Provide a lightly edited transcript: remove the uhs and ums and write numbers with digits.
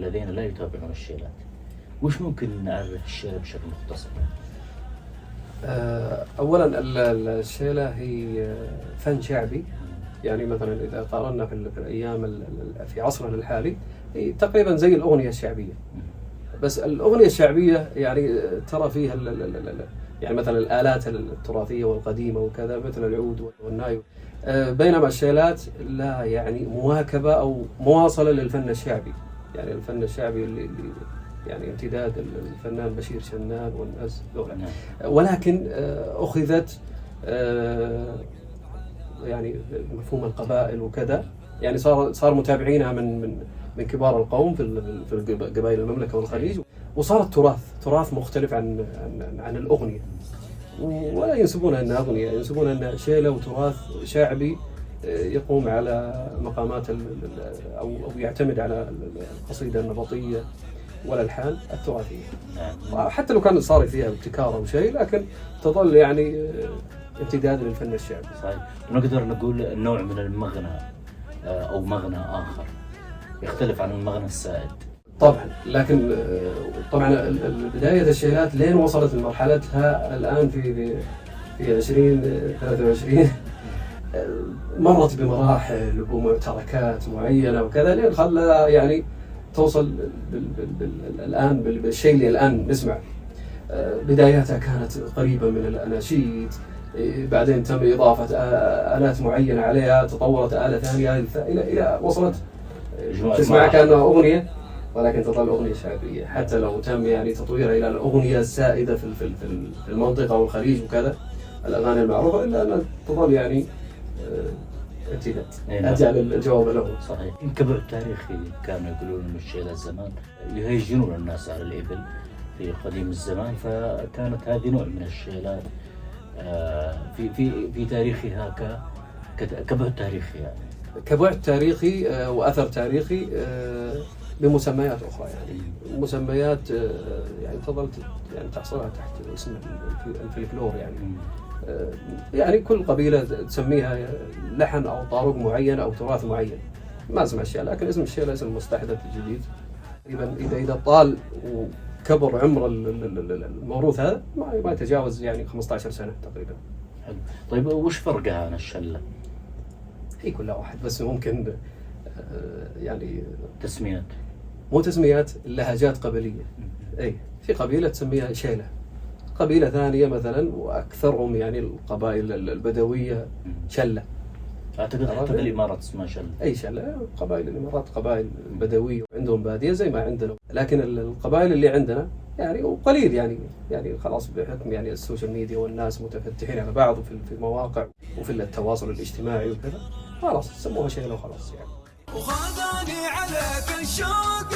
الذين لا يتابعون الشيلات، وش ممكن نعرف الشيلة بشكل مختصر؟ أولا الشيلة هي فن شعبي. يعني مثلا إذا قارنا في الأيام في عصرنا الحالي هي تقريبا زي الأغنية الشعبية، بس الأغنية الشعبية يعني ترى فيها يعني مثلا الآلات التراثية والقديمة وكذا مثل العود والناي، بينما الشيلات لا يعني مواكبة أو مواصلة للفن الشعبي. يعني الفن الشعبي اللي يعني امتداد الفنان بشير شنان والناس ذولا، ولكن أخذت يعني مفهوم القبائل وكذا، يعني صار متابعينها من كبار القوم في قبائل المملكة والخليج، وصارت تراث مختلف عن الأغنية، ولا ينسبونها أنها أغنية، ينسبونها أنها شيلة وتراث شعبي يقوم على مقامات أو يعتمد على القصيدة النبطية والألحان التراثية. حتى لو كان صار فيها ابتكار أو شيء، لكن تظل يعني امتداد للفن الشعبي. صحيح. نقدر نقول نوع من المغنى أو مغنى آخر يختلف عن المغنى السائد. طبعا، لكن طبعا بداية الشيلات لين وصلت لمرحلتها الآن في 2023 مرت بمراحل ومعتركات معينة وكذا، لين خلى يعني توصل الآن بالشيء اللي الآن نسمع. بداياتها كانت قريبة من الأناشيد، بعدين تم إضافة آلات معينة عليها، تطورت آلة ثانية إلى وصلت تسمعها كأنها أغنية، ولكن تظل أغنية شعبية، حتى لو تم يعني تطويرها إلى الأغنية السائدة في المنطقة والخليج وكذا، الأغاني المعروفة، إلا أنها تظل يعني امتداد. أجعل الجواب له. صحيح. كبع تاريخي كانوا يقولون إن الشيلة الزمان يهجنون الناس على الإبل في قديم الزمان، فكانت هذه نوع من الشيلات في تاريخها كبع تاريخي، يعني كبع تاريخي وأثر تاريخي بمسميات أخرى، يعني مسميات يعني تظل يعني تحصلها تحت اسم الفلكلور. يعني كل قبيلة تسميها لحن أو طارق معين أو تراث معين، ما اسم الشيلة، لكن اسم الشيلة اسم مستحدث جديد. تقريبا إذا طال وكبر عمر الموروث هذا ما يتجاوز يعني 15 سنة تقريبا. حلو. طيب وش فرقها عن الشلة؟ هي كلها واحد، بس ممكن يعني تسميات، مو تسميات، لهجات قبلية. أي في قبيلة تسميها شيلة، قبيلة ثانية مثلا وأكثرهم يعني القبائل البدوية شلة. أعتقد حتى بالإمارات اسمها شلة. أي شلة، قبائل الإمارات قبائل بدوية وعندهم بادية زي ما عندنا، لكن القبائل اللي عندنا يعني وقليل يعني خلاص بحكم يعني السوشيال ميديا والناس متفتحين على بعض في المواقع وفي التواصل الاجتماعي وكذا، خلاص سموها شيلة وخلاص يعني. وخذاني عليك الشوق